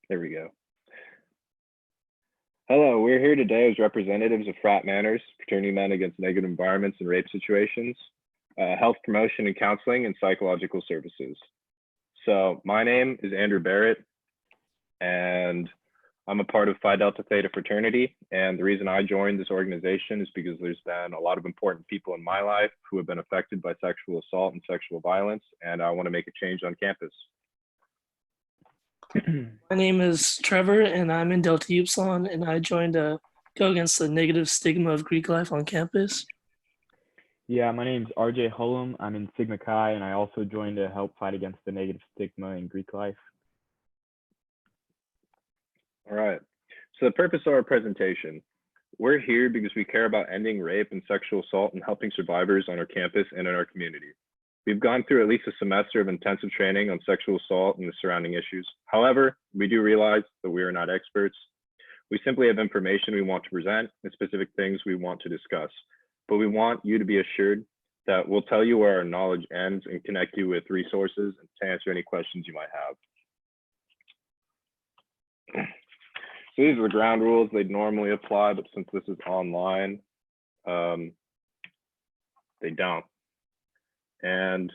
There we go. Hello, we're here today as representatives of FratMANers, Fraternity Men Against Negative Environments and Rape Situations, Health Promotion and Counseling, and Psychological Services. So my name is Andrew Barrett, and I'm a part of Phi Delta Theta Fraternity. And the reason I joined this organization is because there's been a lot of important people in my life who have been affected by sexual assault and sexual violence, and I want to make a change on campus. My name is Trevor, and I'm in Delta Upsilon, and I joined to go against the negative stigma of Greek life on campus. Yeah, my name's RJ Hullum. I'm in Sigma Chi, and I also joined to help fight against the negative stigma in Greek life. All right. So the purpose of our presentation, we're here because we care about ending rape and sexual assault and helping survivors on our campus and in our community. We've gone through at least a semester of intensive training on sexual assault and the surrounding issues. However, we do realize that we are not experts. We simply have information we want to present and specific things we want to discuss. But we want you to be assured that we'll tell you where our knowledge ends and connect you with resources to answer any questions you might have. So these are the ground rules. They'd normally apply, but since this is online, they don't. And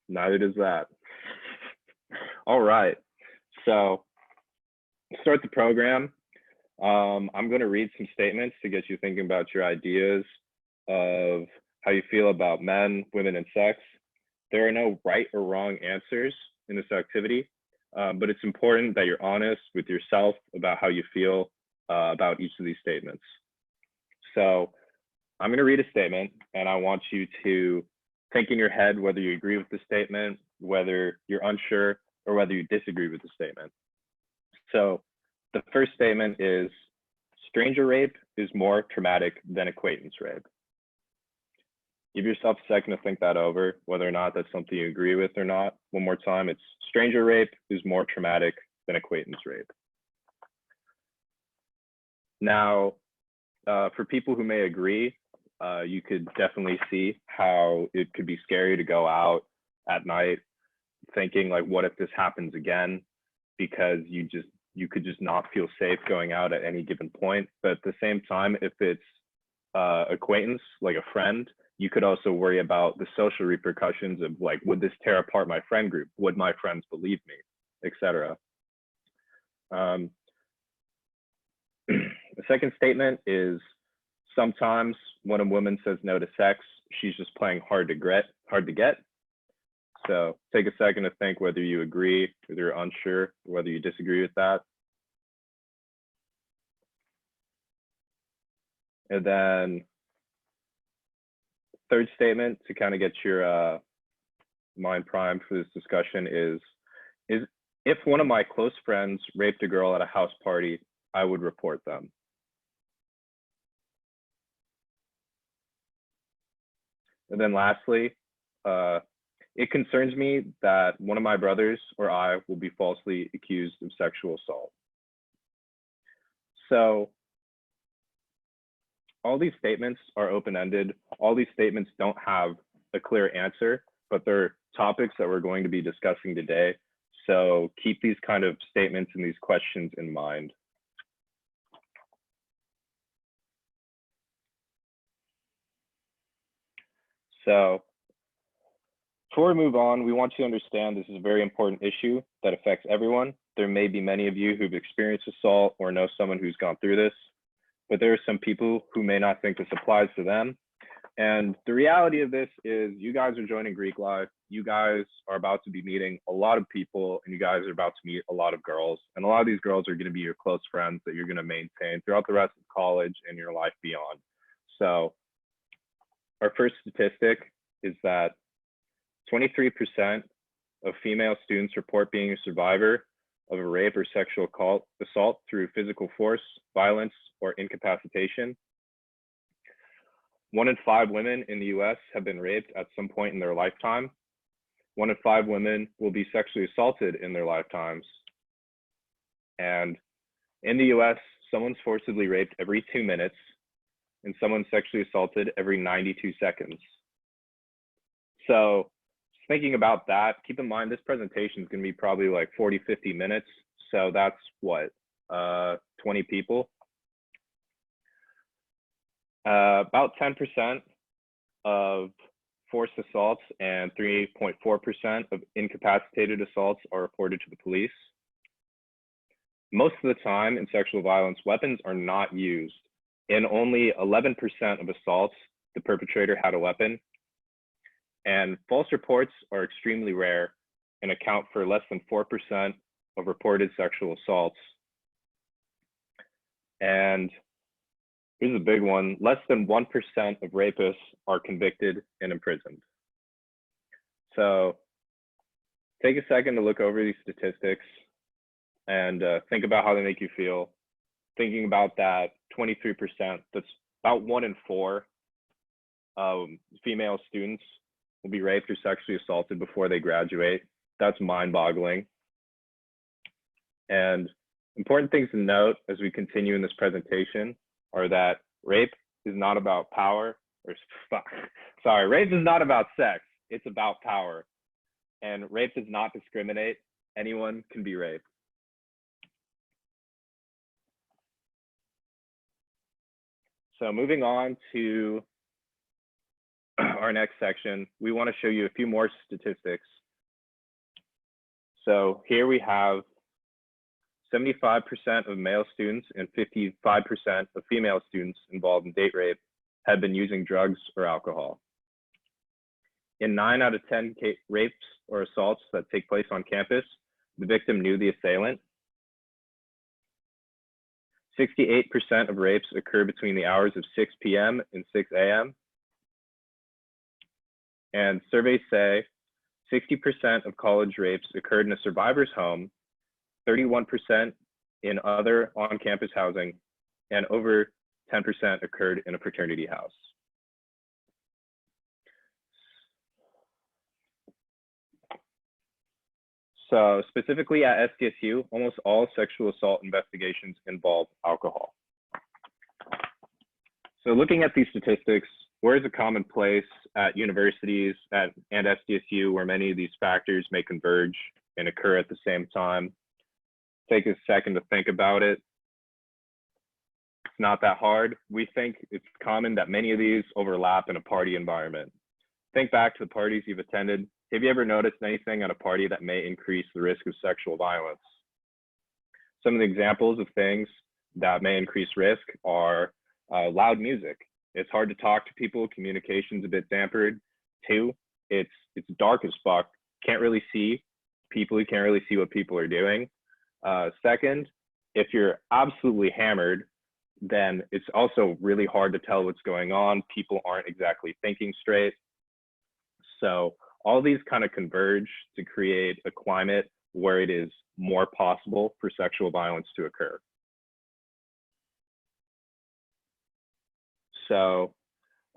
neither does that. All right, so start the program. I'm going to read some statements to get you thinking about your ideas of how you feel about men, women, and sex. There are no right or wrong answers in this activity, but it's important that you're honest with yourself about how you feel about each of these statements. So I'm going to read a statement, and I want you to think in your head whether you agree with the statement, whether you're unsure, or whether you disagree with the statement. So the first statement is, stranger rape is more traumatic than acquaintance rape. Give yourself a second to think that over, whether or not that's something you agree with or not. One more time, it's stranger rape is more traumatic than acquaintance rape. Now, for people who may agree, you could definitely see how it could be scary to go out at night thinking like, what if this happens again? Because you could just not feel safe going out at any given point. But at the same time, if it's acquaintance, like a friend, you could also worry about the social repercussions of like, would this tear apart my friend group? Would my friends believe me, etc. The second statement is, sometimes when a woman says no to sex, she's just playing hard to get. So take a second to think whether you agree, whether you're unsure, whether you disagree with that. And then third statement to kind of get your mind primed for this discussion is if one of my close friends raped a girl at a house party, I would report them. And then lastly, it concerns me that one of my brothers or I will be falsely accused of sexual assault. So all these statements are open-ended. All these statements don't have a clear answer, but they're topics that we're going to be discussing today. So keep these kind of statements and these questions in mind. So before we move on, we want you to understand this is a very important issue that affects everyone. There may be many of you who've experienced assault or know someone who's gone through this, but there are some people who may not think this applies to them. And the reality of this is you guys are joining Greek life. You guys are about to be meeting a lot of people, and you guys are about to meet a lot of girls. And a lot of these girls are going to be your close friends that you're going to maintain throughout the rest of college and your life beyond. So our first statistic is that 23% of female students report being a survivor of a rape or sexual assault through physical force, violence, or incapacitation. 1 in 5 women in the US have been raped at some point in their lifetime. 1 in 5 women will be sexually assaulted in their lifetimes. And in the US, someone's forcibly raped every 2 minutes, and someone's sexually assaulted every 92 seconds. So thinking about that, keep in mind this presentation is going to be probably like 40, 50 minutes. So that's what, 20 people. About 10% of forced assaults and 3.4% of incapacitated assaults are reported to the police. Most of the time in sexual violence, weapons are not used. In only 11% of assaults, the perpetrator had a weapon. And false reports are extremely rare and account for less than 4% of reported sexual assaults. And here's a big one, less than 1% of rapists are convicted and imprisoned. So take a second to look over these statistics and think about how they make you feel. Thinking about that 23%, that's about 1 in 4 female students will be raped or sexually assaulted before they graduate. That's mind-boggling. And important things to note as we continue in this presentation are that rape is not about power, or sorry, rape is not about sex, it's about power. And rape does not discriminate. Anyone can be raped. So moving on to our next section, we want to show you a few more statistics. So here we have 75% of male students and 55% of female students involved in date rape had been using drugs or alcohol. In 9 out of 10 rapes or assaults that take place on campus, the victim knew the assailant. 68% of rapes occur between the hours of 6 p.m. and 6 a.m. And surveys say 60% of college rapes occurred in a survivor's home, 31% in other on-campus housing, and over 10% occurred in a fraternity house. So specifically at SDSU, almost all sexual assault investigations involve alcohol. So looking at these statistics, where is a common place at universities and SDSU where many of these factors may converge and occur at the same time? Take a second to think about it. It's not that hard. We think it's common that many of these overlap in a party environment. Think back to the parties you've attended. Have you ever noticed anything at a party that may increase the risk of sexual violence? Some of the examples of things that may increase risk are loud music. It's hard to talk to people, communication's a bit dampened. 2, it's dark as fuck. Can't really see people, you can't really see what people are doing. Second, if you're absolutely hammered, then it's also really hard to tell what's going on. People aren't exactly thinking straight. So all these kind of converge to create a climate where it is more possible for sexual violence to occur. So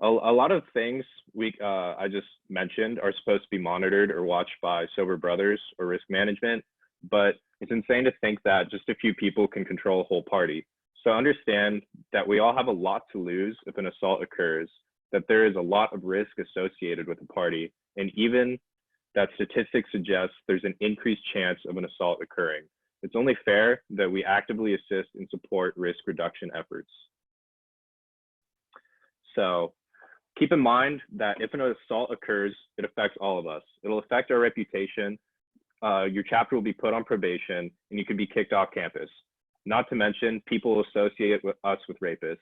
a lot of things I just mentioned are supposed to be monitored or watched by sober brothers or risk management, but it's insane to think that just a few people can control a whole party. So understand that we all have a lot to lose if an assault occurs, that there is a lot of risk associated with a party, and even that statistics suggest there's an increased chance of an assault occurring. It's only fair that we actively assist and support risk reduction efforts. So keep in mind that if an assault occurs, it affects all of us. It'll affect our reputation. Your chapter will be put on probation and you could be kicked off campus. Not to mention people associate us with rapists.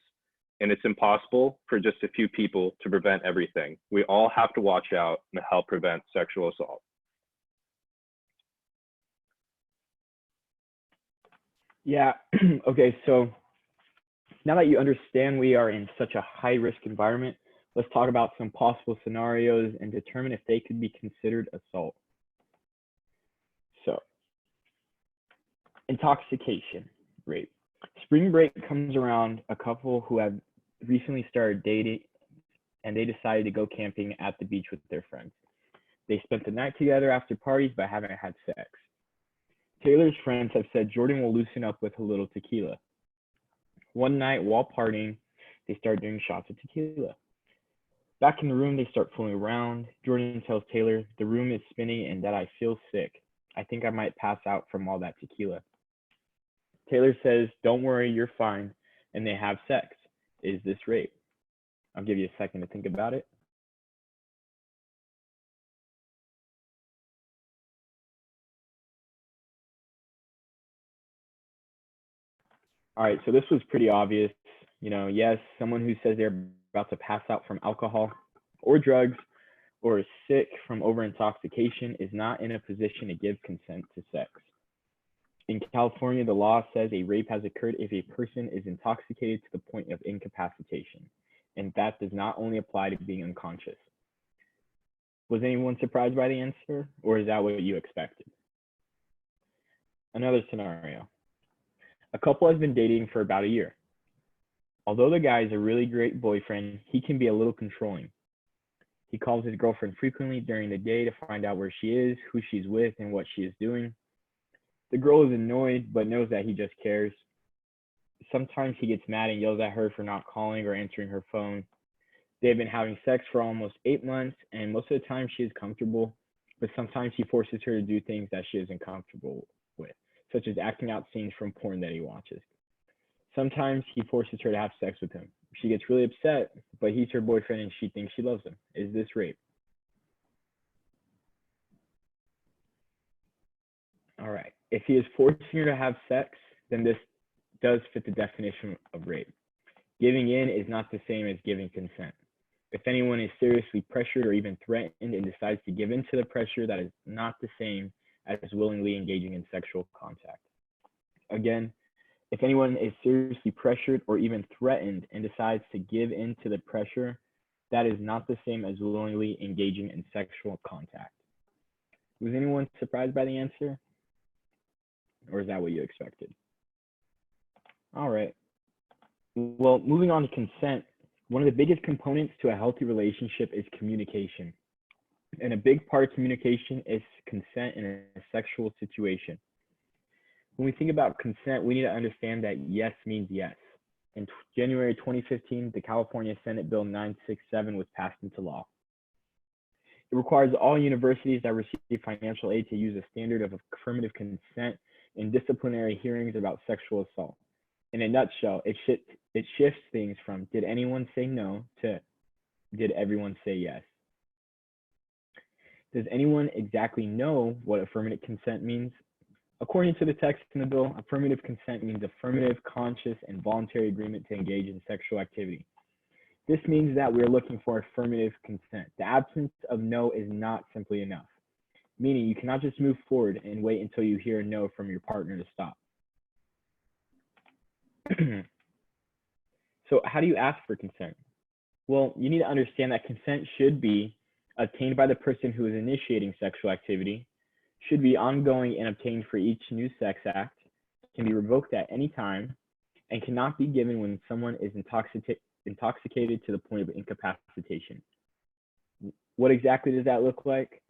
And it's impossible for just a few people to prevent everything. We all have to watch out and help prevent sexual assault. Yeah, okay, so now that you understand we are in such a high-risk environment, let's talk about some possible scenarios and determine if they could be considered assault. So, intoxication, rape. Spring break comes around, a couple who have recently started dating and they decided to go camping at the beach with their friends. They spent the night together after parties but haven't had sex. Taylor's friends have said Jordan will loosen up with a little tequila. One night while partying, they start doing shots of tequila. Back in the room, they start fooling around. Jordan tells Taylor, the room is spinning and that I feel sick. I think I might pass out from all that tequila. Taylor says, don't worry, you're fine. And they have sex. Is this rape? I'll give you a second to think about it. All right, so this was pretty obvious. Yes, someone who says they're about to pass out from alcohol or drugs or is sick from over-intoxication is not in a position to give consent to sex. In California, the law says a rape has occurred if a person is intoxicated to the point of incapacitation, and that does not only apply to being unconscious. Was anyone surprised by the answer, or is that what you expected? Another scenario. A couple has been dating for about a year. Although the guy is a really great boyfriend, he can be a little controlling. He calls his girlfriend frequently during the day to find out where she is, who she's with, and what she is doing. The girl is annoyed, but knows that he just cares. Sometimes he gets mad and yells at her for not calling or answering her phone. They've been having sex for almost 8 months, and most of the time she is comfortable, but sometimes he forces her to do things that she isn't comfortable with, such as acting out scenes from porn that he watches. Sometimes he forces her to have sex with him. She gets really upset, but he's her boyfriend and she thinks she loves him. Is this rape? All right. If he is forcing her to have sex, then this does fit the definition of rape. Giving in is not the same as giving consent. If anyone is seriously pressured or even threatened and decides to give in to the pressure, that is not the same as willingly engaging in sexual contact. Again, if anyone is seriously pressured or even threatened and decides to give in to the pressure, that is not the same as willingly engaging in sexual contact. Was anyone surprised by the answer? Or is that what you expected? All right. Well, moving on to consent, one of the biggest components to a healthy relationship is communication. And a big part of communication is consent in a sexual situation. When we think about consent, we need to understand that yes means yes. In January 2015, the California Senate Bill 967 was passed into law. It requires all universities that receive financial aid to use a standard of affirmative consent in disciplinary hearings about sexual assault. In a nutshell, it shifts things from did anyone say no to did everyone say yes. Does anyone exactly know what affirmative consent means? According to the text in the bill, affirmative consent means affirmative, conscious, and voluntary agreement to engage in sexual activity. This means that we're looking for affirmative consent. The absence of no is not simply enough, meaning you cannot just move forward and wait until you hear a no from your partner to stop. So how do you ask for consent? Well, you need to understand that consent should be obtained by the person who is initiating sexual activity, should be ongoing and obtained for each new sex act, can be revoked at any time, and cannot be given when someone is intoxicated to the point of incapacitation. What exactly does that look like?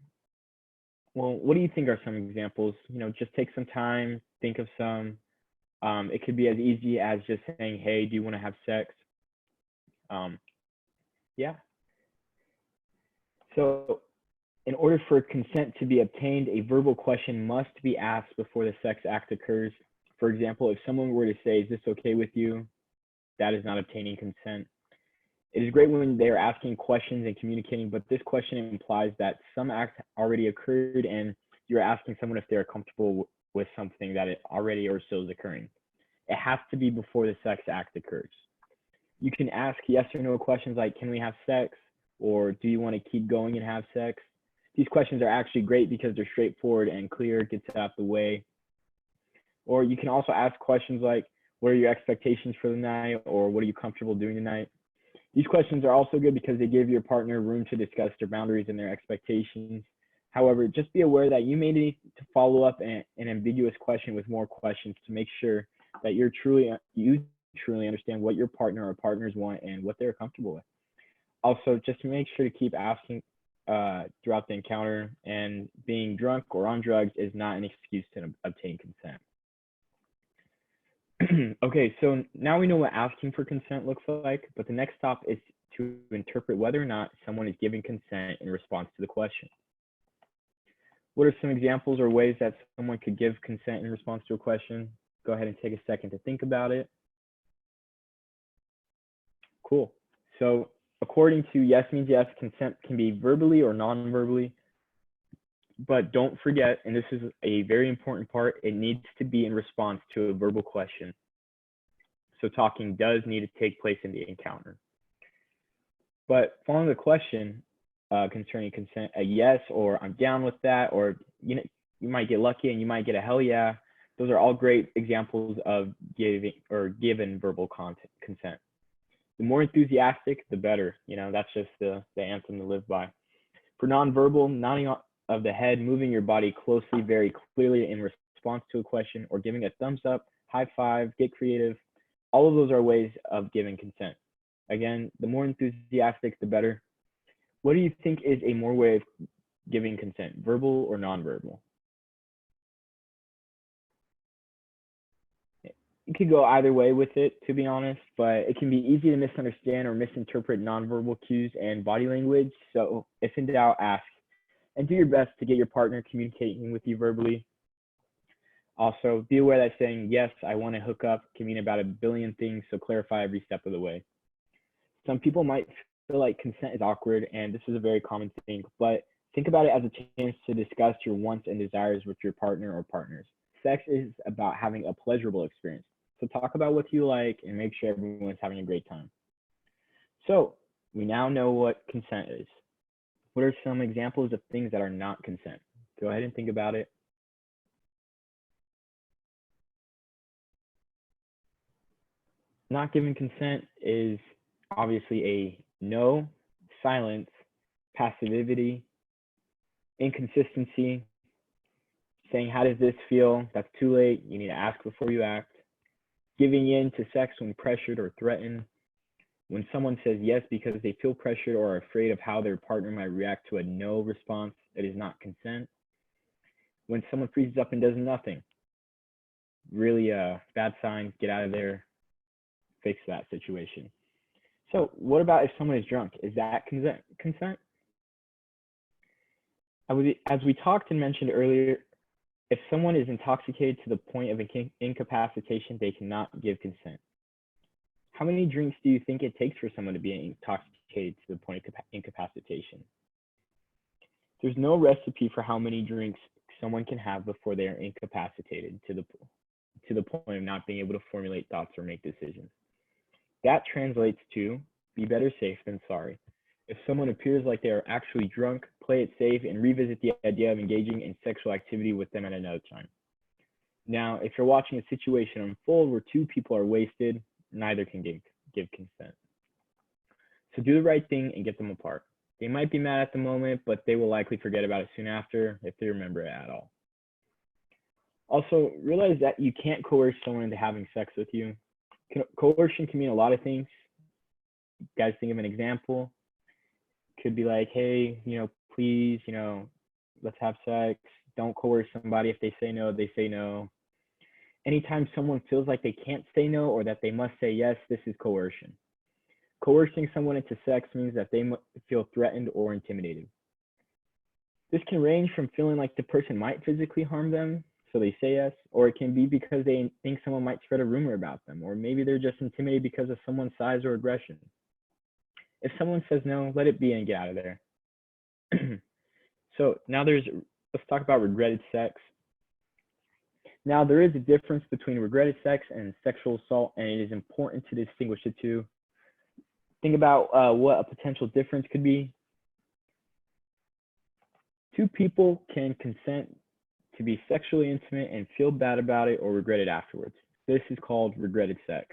Well, what do you think are some examples? Just take some time, think of some. It could be as easy as just saying, hey, do you want to have sex? Yeah. So in order for consent to be obtained, a verbal question must be asked before the sex act occurs. For example, if someone were to say, is this okay with you? That is not obtaining consent. It is great when they are asking questions and communicating, but this question implies that some act already occurred and you're asking someone if they're comfortable with something that it already or still is occurring. It has to be before the sex act occurs. You can ask yes or no questions like, can we have sex? Or do you want to keep going and have sex? These questions are actually great because they're straightforward and clear, gets it out the way. Or you can also ask questions like, what are your expectations for the night? Or what are you comfortable doing tonight? These questions are also good because they give your partner room to discuss their boundaries and their expectations. However, just be aware that you may need to follow up an ambiguous question with more questions to make sure that you truly understand what your partner or partners want and what they're comfortable with. Also, just to make sure to keep asking throughout the encounter, and being drunk or on drugs is not an excuse to obtain consent. Okay, so now we know what asking for consent looks like, but the next stop is to interpret whether or not someone is giving consent in response to the question. What are some examples or ways that someone could give consent in response to a question? Go ahead and take a second to think about it. Cool. So according to Yes Means Yes, consent can be verbally or non-verbally. But don't forget, and this is a very important part, it needs to be in response to a verbal question. So talking does need to take place in the encounter. But following the question concerning consent, a yes or I'm down with that, or you might get lucky and you might get a hell yeah. Those are all great examples of giving or given verbal consent. The more enthusiastic, the better. That's just the anthem to live by. For nonverbal, nodding of the head, moving your body closely, very clearly in response to a question, or giving a thumbs up, high five, get creative. All of those are ways of giving consent. Again, the more enthusiastic, the better. What do you think is a more way of giving consent, verbal or nonverbal? You could go either way with it, to be honest, but it can be easy to misunderstand or misinterpret nonverbal cues and body language. So if in doubt, ask. And do your best to get your partner communicating with you verbally. Also, be aware that saying, yes, I want to hook up can mean about a billion things, so clarify every step of the way. Some people might feel like consent is awkward, and this is a very common thing, but think about it as a chance to discuss your wants and desires with your partner or partners. Sex is about having a pleasurable experience, so talk about what you like and make sure everyone's having a great time. So we now know what consent is. What are some examples of things that are not consent? Go ahead and think about it. Not giving consent is obviously a no, silence, passivity, inconsistency, saying, how does this feel? That's too late. You need to ask before you act. Giving in to sex when pressured or threatened. When someone says yes because they feel pressured or are afraid of how their partner might react to a no response, it is not consent. When someone freezes up and does nothing, really a bad sign, get out of there, fix that situation. So what about if someone is drunk? Is that consent? As we talked and mentioned earlier, if someone is intoxicated to the point of incapacitation, they cannot give consent. How many drinks do you think it takes for someone to be intoxicated to the point of incapacitation? There's no recipe for how many drinks someone can have before they are incapacitated to the point of not being able to formulate thoughts or make decisions. That translates to be better safe than sorry. If someone appears like they are actually drunk, play it safe and revisit the idea of engaging in sexual activity with them at another time. Now, if you're watching a situation unfold where two people are wasted, neither can give consent. So do the right thing and get them apart. They might be mad at the moment, but they will likely forget about it soon after if they remember it at all. Also, realize that you can't coerce someone into having sex with you. Coercion can mean a lot of things. You guys think of an example. Could be like, hey, please, let's have sex. Don't coerce somebody. If they say no, they say no. Anytime someone feels like they can't say no or that they must say yes, this is coercion. Coercing someone into sex means that they feel threatened or intimidated. This can range from feeling like the person might physically harm them, so they say yes, or it can be because they think someone might spread a rumor about them, or maybe they're just intimidated because of someone's size or aggression. If someone says no, let it be and get out of there. So now let's talk about regretted sex. Now, there is a difference between regretted sex and sexual assault, and it is important to distinguish the two. Think about what a potential difference could be. Two people can consent to be sexually intimate and feel bad about it or regret it afterwards. This is called regretted sex.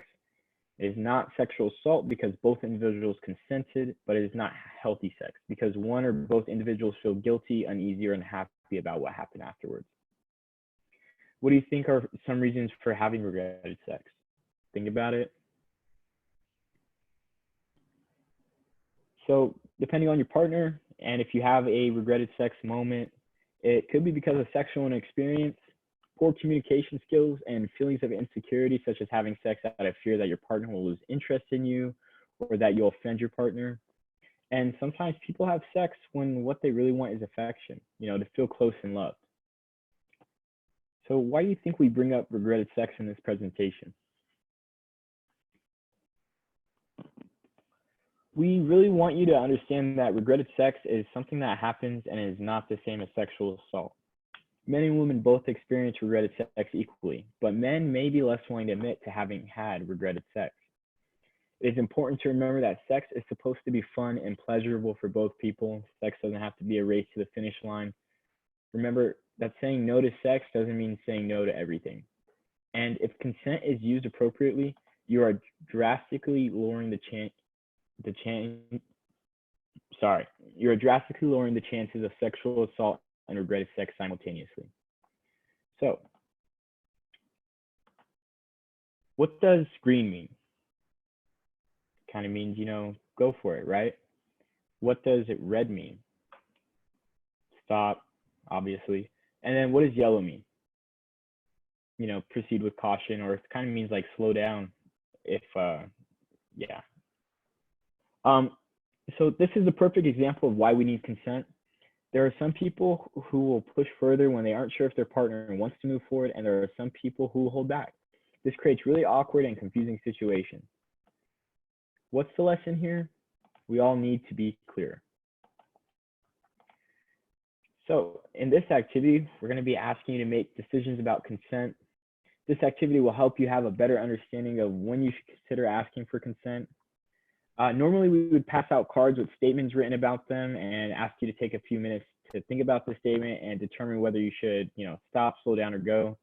It is not sexual assault because both individuals consented, but it is not healthy sex because one or both individuals feel guilty, uneasy, or unhappy about what happened afterwards. What do you think are some reasons for having regretted sex? Think about it. So depending on your partner, and if you have a regretted sex moment, it could be because of sexual inexperience, poor communication skills, and feelings of insecurity, such as having sex out of fear that your partner will lose interest in you or that you'll offend your partner. And sometimes people have sex when what they really want is affection, to feel close and loved. So why do you think we bring up regretted sex in this presentation? We really want you to understand that regretted sex is something that happens and is not the same as sexual assault. Men and women both experience regretted sex equally, but men may be less willing to admit to having had regretted sex. It is important to remember that sex is supposed to be fun and pleasurable for both people. Sex doesn't have to be a race to the finish line. Remember that saying no to sex doesn't mean saying no to everything. And if consent is used appropriately, you are drastically lowering the chances of sexual assault and regretted sex simultaneously. So, what does green mean? Kind of means, go for it, right? What does it red mean? Stop, obviously. And then what does yellow mean? Proceed with caution, or it kind of means like slow down if, yeah. So this is a perfect example of why we need consent. There are some people who will push further when they aren't sure if their partner wants to move forward, and there are some people who will hold back. This creates really awkward and confusing situations. What's the lesson here? We all need to be clear. So in this activity, we're going to be asking you to make decisions about consent. This activity will help you have a better understanding of when you should consider asking for consent. Normally, we would pass out cards with statements written about them and ask you to take a few minutes to think about the statement and determine whether you should, stop, slow down, or go.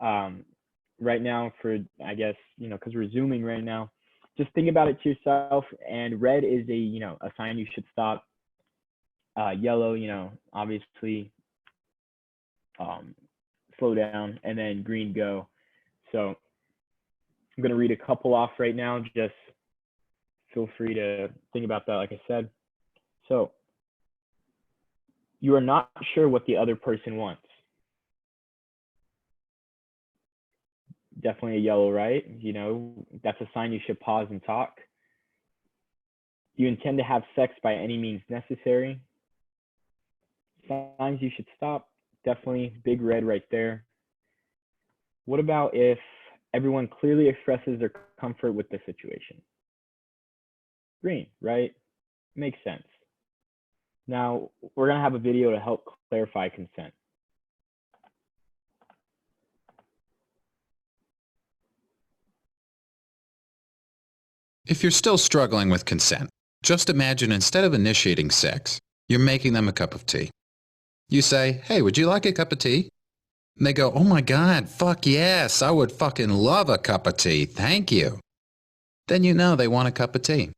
Right now, because we're Zooming right now, just think about it to yourself. And red is a sign you should stop. Yellow, obviously, slow down, and then green, go. So I'm going to read a couple off right now. Just feel free to think about that, like I said. So, you are not sure what the other person wants. Definitely a yellow, right? That's a sign you should pause and talk. You intend to have sex by any means necessary. Signs you should stop. Definitely big red right there. What about if everyone clearly expresses their comfort with the situation? Green, right? Makes sense. Now, we're going to have a video to help clarify consent. If you're still struggling with consent, just imagine instead of initiating sex, you're making them a cup of tea. You say, "Hey, would you like a cup of tea?" And they go, "Oh my God, fuck yes, I would fucking love a cup of tea, thank you." Then you know they want a cup of tea.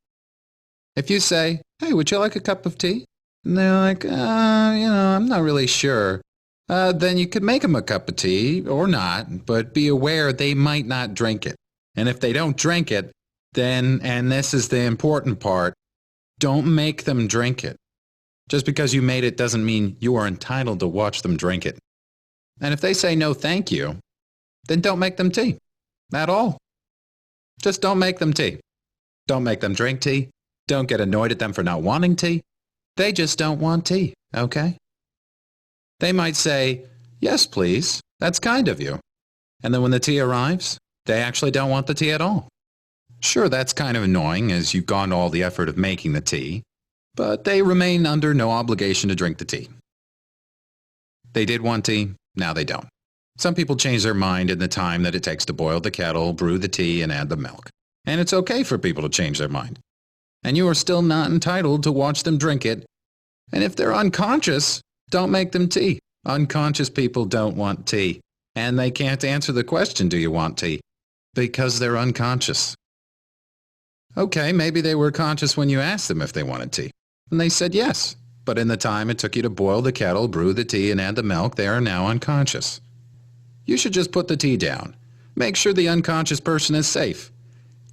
If you say, "Hey, would you like a cup of tea?" And they're like, I'm not really sure. Then you could make them a cup of tea or not, but be aware they might not drink it. And if they don't drink it, then, and this is the important part, don't make them drink it. Just because you made it doesn't mean you are entitled to watch them drink it. And if they say no thank you, then don't make them tea. At all. Just don't make them tea. Don't make them drink tea. Don't get annoyed at them for not wanting tea. They just don't want tea, okay? They might say, "Yes, please. That's kind of you." And then when the tea arrives, they actually don't want the tea at all. Sure, that's kind of annoying as you've gone to all the effort of making the tea, but they remain under no obligation to drink the tea. They did want tea, now they don't. Some people change their mind in the time that it takes to boil the kettle, brew the tea, and add the milk. And it's okay for people to change their mind. And you are still not entitled to watch them drink it. And if they're unconscious, don't make them tea. Unconscious people don't want tea. And they can't answer the question, "Do you want tea?" Because they're unconscious. Okay, maybe they were conscious when you asked them if they wanted tea. And they said yes. But in the time it took you to boil the kettle, brew the tea, and add the milk, they are now unconscious. You should just put the tea down. Make sure the unconscious person is safe.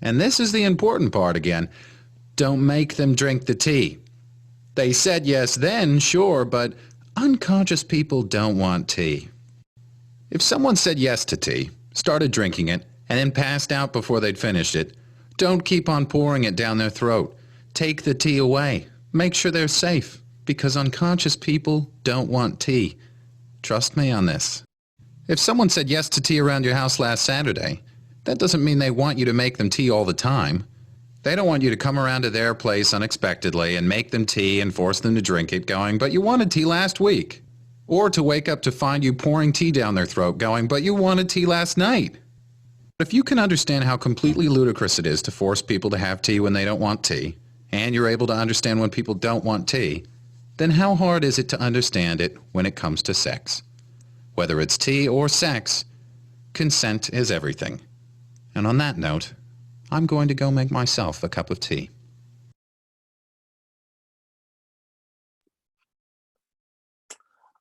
And this is the important part again. Don't make them drink the tea. They said yes then, sure, but unconscious people don't want tea. If someone said yes to tea, started drinking it, and then passed out before they'd finished it, don't keep on pouring it down their throat. Take the tea away. Make sure they're safe, because unconscious people don't want tea. Trust me on this. If someone said yes to tea around your house last Saturday, that doesn't mean they want you to make them tea all the time. They don't want you to come around to their place unexpectedly and make them tea and force them to drink it going, but you wanted tea last week. Or to wake up to find you pouring tea down their throat going, but you wanted tea last night. If you can understand how completely ludicrous it is to force people to have tea when they don't want tea, and you're able to understand when people don't want tea, then how hard is it to understand it when it comes to sex? Whether it's tea or sex, consent is everything. And on that note, I'm going to go make myself a cup of tea.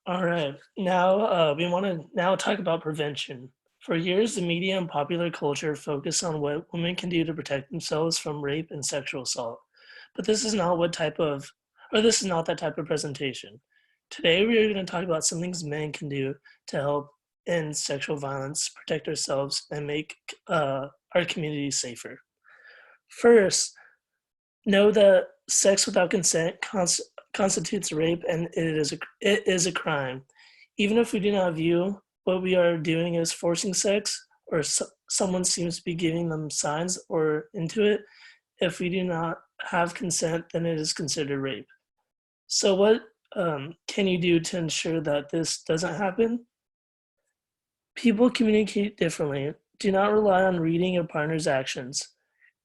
All right, now we want to now talk about prevention. For years, the media and popular culture focus on what women can do to protect themselves from rape and sexual assault. But this is not this is not that type of presentation. Today, we are going to talk about some things men can do to help end sexual violence, protect ourselves, and make our community safer. First, know that sex without consent constitutes rape, and it is a crime. Even if we do not view what we are doing as forcing sex, or someone seems to be giving them signs or into it, if we do not have consent, then it is considered rape. So what can you do to ensure that this doesn't happen? People communicate differently. Do not rely on reading your partner's actions.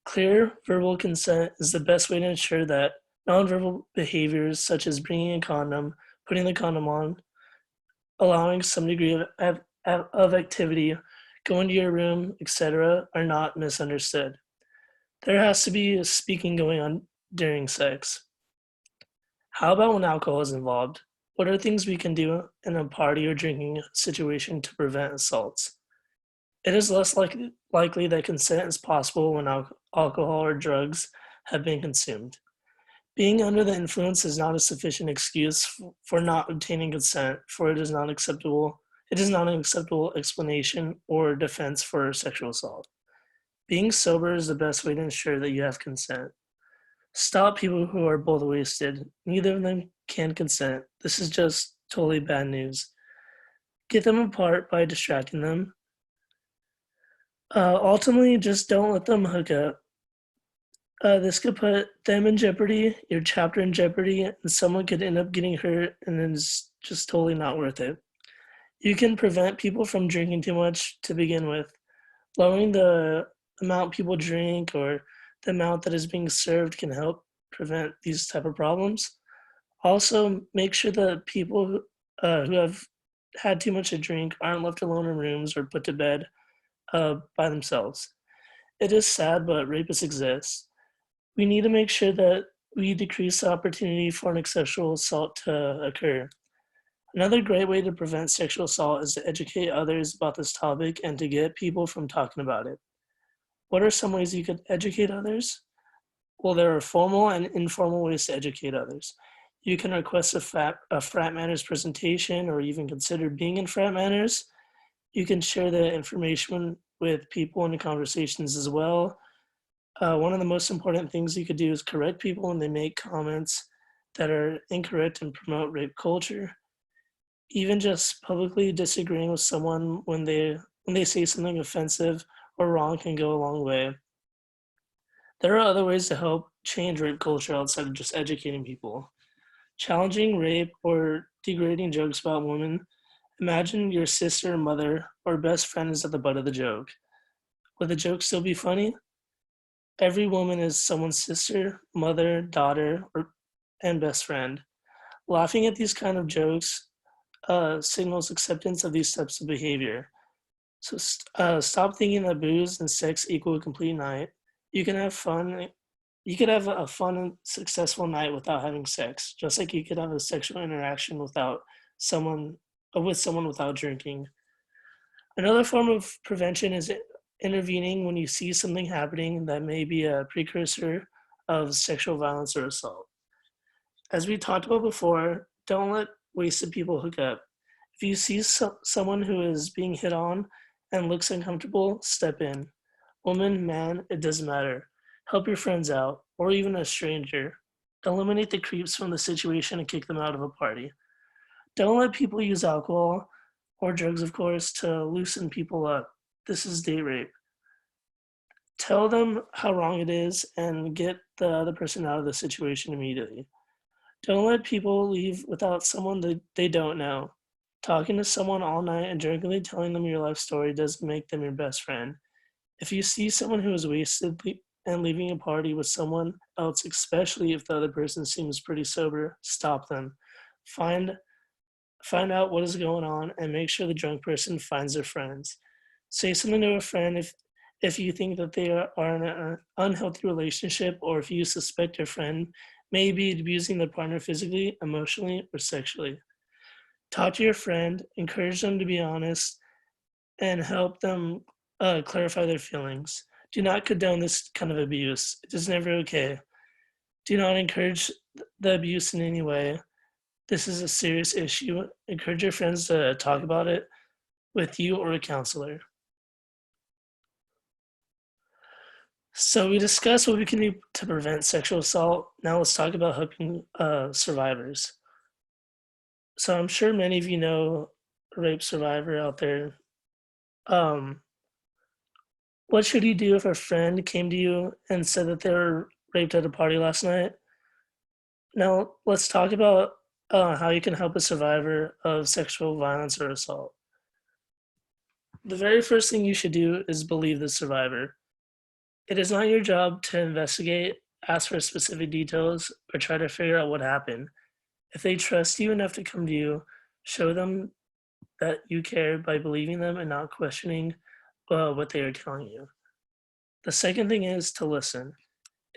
Clear verbal consent is the best way to ensure that nonverbal behaviors such as bringing a condom, putting the condom on, allowing some degree of activity, going to your room, etc., are not misunderstood. There has to be a speaking going on during sex. How about when alcohol is involved? What are things we can do in a party or drinking situation to prevent assaults? It is less likely that consent is possible when alcohol or drugs have been consumed. Being under the influence is not a sufficient excuse for not obtaining consent, for it is not acceptable. It is not an acceptable explanation or defense for sexual assault. Being sober is the best way to ensure that you have consent. Stop people who are both wasted. Neither of them can consent. This is just totally bad news. Get them apart by distracting them. Ultimately, just don't let them hook up. This could put them in jeopardy, your chapter in jeopardy, and someone could end up getting hurt, and it's just totally not worth it. You can prevent people from drinking too much to begin with. Lowering the amount people drink or the amount that is being served can help prevent these type of problems. Also, make sure that people who have had too much to drink aren't left alone in rooms or put to bed by themselves. It is sad, but rapists exist. We need to make sure that we decrease the opportunity for an sexual assault to occur. Another great way to prevent sexual assault is to educate others about this topic and to get people from talking about it. What are some ways you could educate others? Well, there are formal and informal ways to educate others. You can request a FratMANers presentation or even consider being in FratMANers. You can share the information with people in the conversations as well. One of the most important things you could do is correct people when they make comments that are incorrect and promote rape culture. Even just publicly disagreeing with someone when they say something offensive or wrong can go a long way. There are other ways to help change rape culture outside of just educating people. Challenging rape or degrading jokes about women. Imagine your sister, mother, or best friend is at the butt of the joke. Would the joke still be funny? Every woman is someone's sister, mother, daughter, and best friend. Laughing at these kind of jokes signals acceptance of these types of behavior. So stop thinking that booze and sex equal a complete night. You can have fun. You could have a fun and successful night without having sex, just like you could have a sexual interaction with someone without drinking. Another form of prevention is intervening when you see something happening that may be a precursor of sexual violence or assault. As we talked about before, don't let wasted people hook up. If If you see someone who is being hit on and looks uncomfortable, step in. Woman, man, it doesn't matter. Help your friends out, or even a stranger. Eliminate the creeps from the situation and kick them out of a party. Don't let people use alcohol, or drugs, of course, to loosen people up. This is date rape. Tell them how wrong it is and get the other person out of the situation immediately. Don't let people leave without someone that they don't know. Talking to someone all night and drunkenly telling them your life story doesn't make them your best friend. If you see someone who is wasted and leaving a party with someone else, especially if the other person seems pretty sober, stop them. Find out what is going on and make sure the drunk person finds their friends. Say something to a friend if you think that they are in an unhealthy relationship, or if you suspect your friend may be abusing their partner physically, emotionally, or sexually. Talk to your friend, encourage them to be honest, and help them clarify their feelings. Do not condone this kind of abuse. It is never okay. Do not encourage the abuse in any way. This is a serious issue. Encourage your friends to talk about it with you or a counselor. So we discussed what we can do to prevent sexual assault. Now let's talk about helping survivors. So I'm sure many of you know a rape survivor out there. What should you do if a friend came to you and said that they were raped at a party last night? Now let's talk about how you can help a survivor of sexual violence or assault. The very first thing you should do is believe the survivor. It is not your job to investigate, ask for specific details, or try to figure out what happened. If they trust you enough to come to you, show them that you care by believing them and not questioning what they are telling you. The second thing is to listen.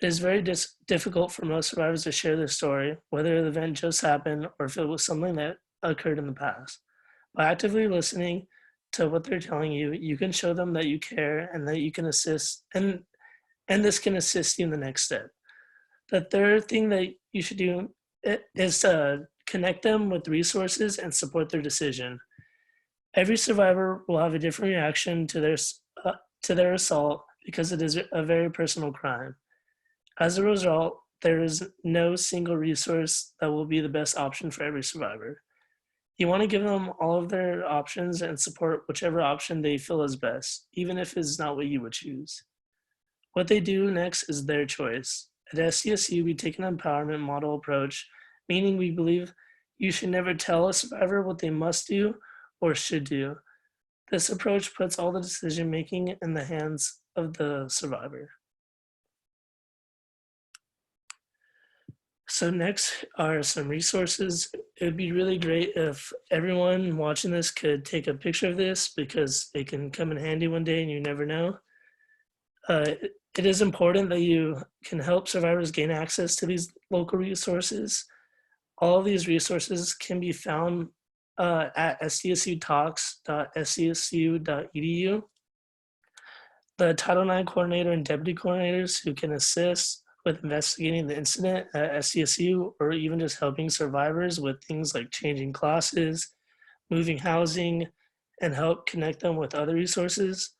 It is very difficult for most survivors to share their story, whether the event just happened or if it was something that occurred in the past. By actively listening to what they're telling you, you can show them that you care and that you can assist, and this can assist you in the next step. The third thing that you should do is to connect them with resources and support their decision. Every survivor will have a different reaction to their assault because it is a very personal crime. As a result, there is no single resource that will be the best option for every survivor. You want to give them all of their options and support whichever option they feel is best, even if it's not what you would choose. What they do next is their choice. At SDSU, we take an empowerment model approach, meaning we believe you should never tell a survivor what they must do or should do. This approach puts all the decision-making in the hands of the survivor. So next are some resources. It would be really great if everyone watching this could take a picture of this because it can come in handy one day and you never know. It is important that you can help survivors gain access to these local resources. All of these resources can be found at sdsutalks.sdsu.edu. The Title IX coordinator and deputy coordinators who can assist with investigating the incident at SDSU, or even just helping survivors with things like changing classes, moving housing, and help connect them with other resources.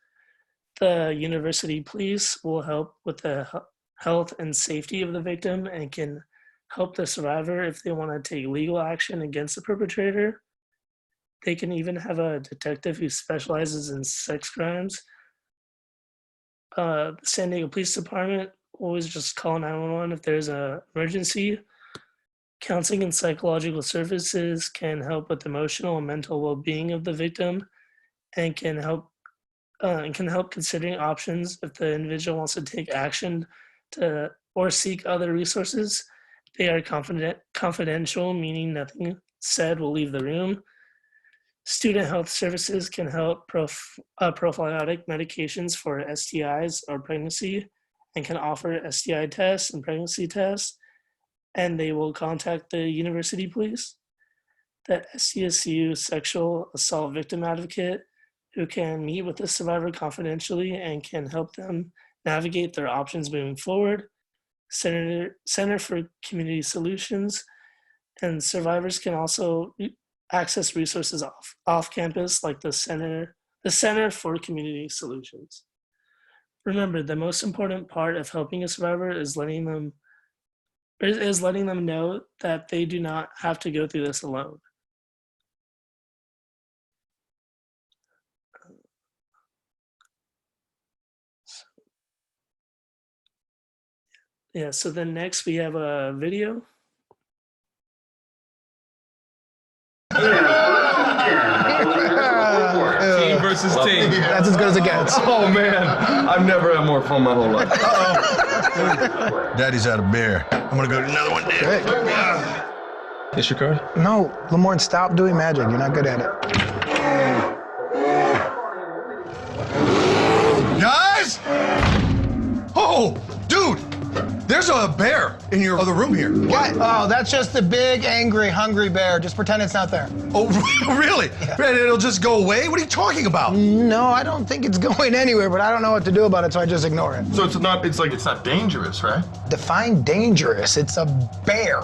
The university police will help with the health and safety of the victim and can help the survivor if they want to take legal action against the perpetrator. They can even have a detective who specializes in sex crimes. The San Diego Police Department always just call 911 if there's an emergency. Counseling and psychological services can help with emotional and mental well-being of the victim and can help considering options if the individual wants to take action to or seek other resources. They are confidential, meaning nothing said will leave the room. Student health services can help prophylactic medications for STIs or pregnancy and can offer STI tests and pregnancy tests, and they will contact the university police. The SDSU sexual assault victim advocate who can meet with the survivor confidentially and can help them navigate their options moving forward. Center for Community Solutions, and survivors can also access resources off campus, like the Center for Community Solutions. Remember, the most important part of helping a survivor is letting them know that they do not have to go through this alone. Yeah, so then next we have a video. Team versus team. That's as good as it gets. Oh man, I've never had more fun my whole life. Daddy's had a beer. I'm gonna go to another one, Dad. It's your card? No, Lamorne, stop doing magic. You're not good at it. Guys! Oh, dude! There's a bear in your other room here. What? Oh, that's just a big, angry, hungry bear. Just pretend it's not there. Oh, really? Yeah. Man, it'll just go away? What are you talking about? No, I don't think it's going anywhere, but I don't know what to do about it, so I just ignore it. So it's not dangerous, right? Define dangerous. It's a bear.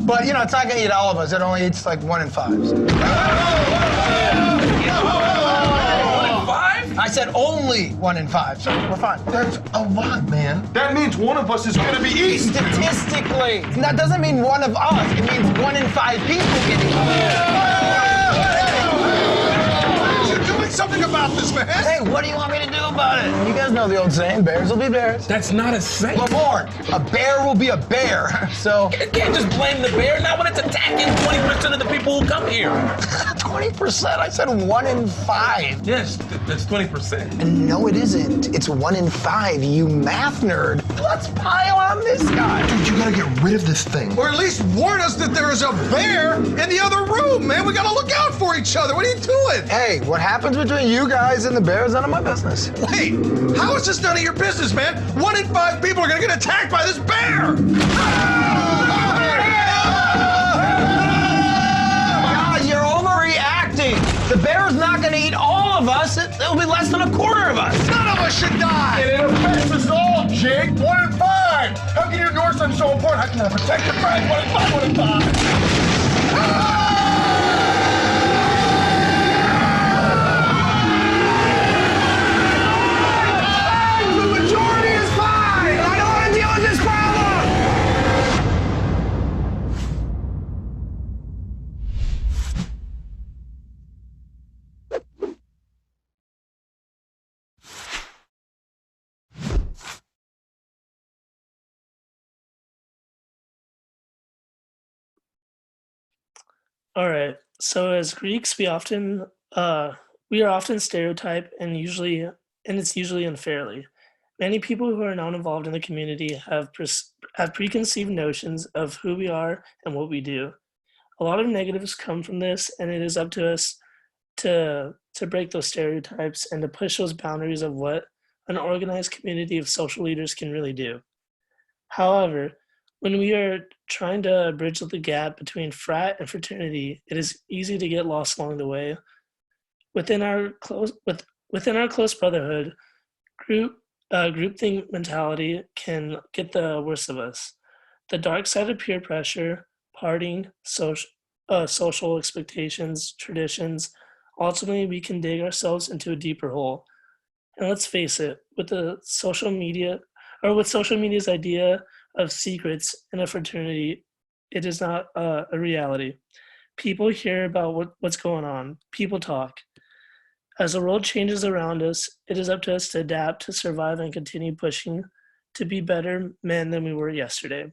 But, you know, it's not gonna eat all of us. It only eats like 1 in 5s. I said only 1 in 5, so we're fine. That's a lot, man. That means one of us is gonna be eaten. Statistically, that doesn't mean 1 of us. It means 1 in 5 people getting You're doing something about this, man. Hey, what do you want me to do about it? You guys know the old saying, bears will be bears. That's not a saying. Lamorne, a bear will be a bear, so... You can't just blame the bear, not when it's attacking 20% of the people who come here. 20%? I said 1 in 5. Yes, that's 20%. No, it isn't. It's 1 in 5, you math nerd. Let's pile on this guy. Dude, you gotta get rid of this thing. Or at least warn us that there is a bear in the other room, man. We gotta look out for each other. What are you doing? Hey, what happens between you guys and the bear is none of my business. Wait, how is this none of your business, man? 1 in 5 people are gonna get attacked by this bear! You're overreacting. The bear's not gonna eat all of us. It'll be less than a quarter of us. None of us should die! And it affects us all, Jake. 1 in 5. How can you ignore something so important? How can I protect your friend? 1 in 5, 1 in 5. All right. So as Greeks, we are often stereotyped and it's usually unfairly. Many people who are not involved in the community have preconceived notions of who we are and what we do. A lot of negatives come from this, and it is up to us to break those stereotypes and to push those boundaries of what an organized community of social leaders can really do. However, when we are trying to bridge the gap between frat and fraternity, it is easy to get lost along the way. Within our close brotherhood, groupthink mentality can get the worst of us. The dark side of peer pressure, partying, social expectations, traditions. Ultimately, we can dig ourselves into a deeper hole. And let's face it, with social media's idea of secrets in a fraternity, it is not a reality. People hear about what's going on. People talk. As the world changes around us, it is up to us to adapt, to survive, and continue pushing to be better men than we were yesterday.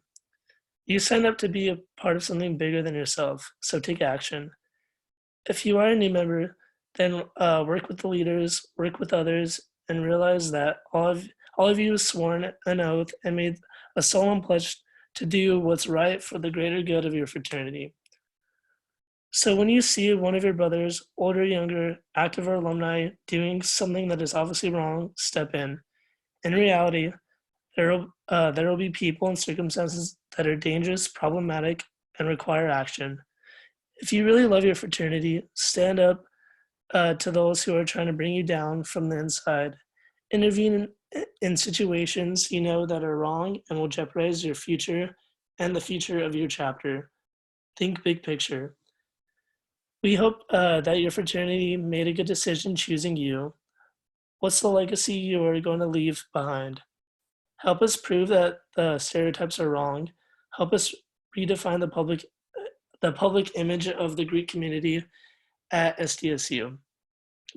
You signed up to be a part of something bigger than yourself, so take action. If you are a new member, then work with the leaders, work with others, and realize that all of you have sworn an oath and made a solemn pledge to do what's right for the greater good of your fraternity. So when you see one of your brothers, older, younger, active, or alumni, doing something that is obviously wrong, step in. In reality, there will be people and circumstances that are dangerous, problematic, and require action. If you really love your fraternity, stand up to those who are trying to bring you down from the inside. Intervene in situations you know that are wrong and will jeopardize your future and the future of your chapter. Think big picture. We hope that your fraternity made a good decision choosing you. What's the legacy you are going to leave behind? Help us prove that the stereotypes are wrong. Help us redefine the public image of the Greek community at SDSU.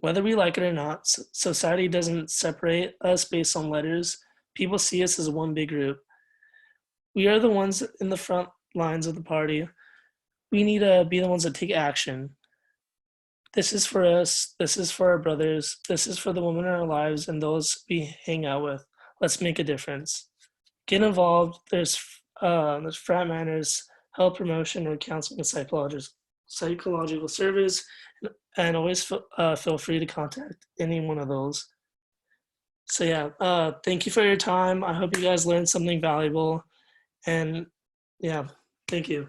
Whether we like it or not, society doesn't separate us based on letters. People see us as one big group. We are the ones in the front lines of the party. We need to be the ones that take action. This is for us. This is for our brothers. This is for the women in our lives and those we hang out with. Let's make a difference. Get involved. There's FratMANers, health promotion, or counseling and psychological service, and always feel free to contact any one of those. So yeah, thank you for your time. I hope you guys learned something valuable, and yeah, thank you.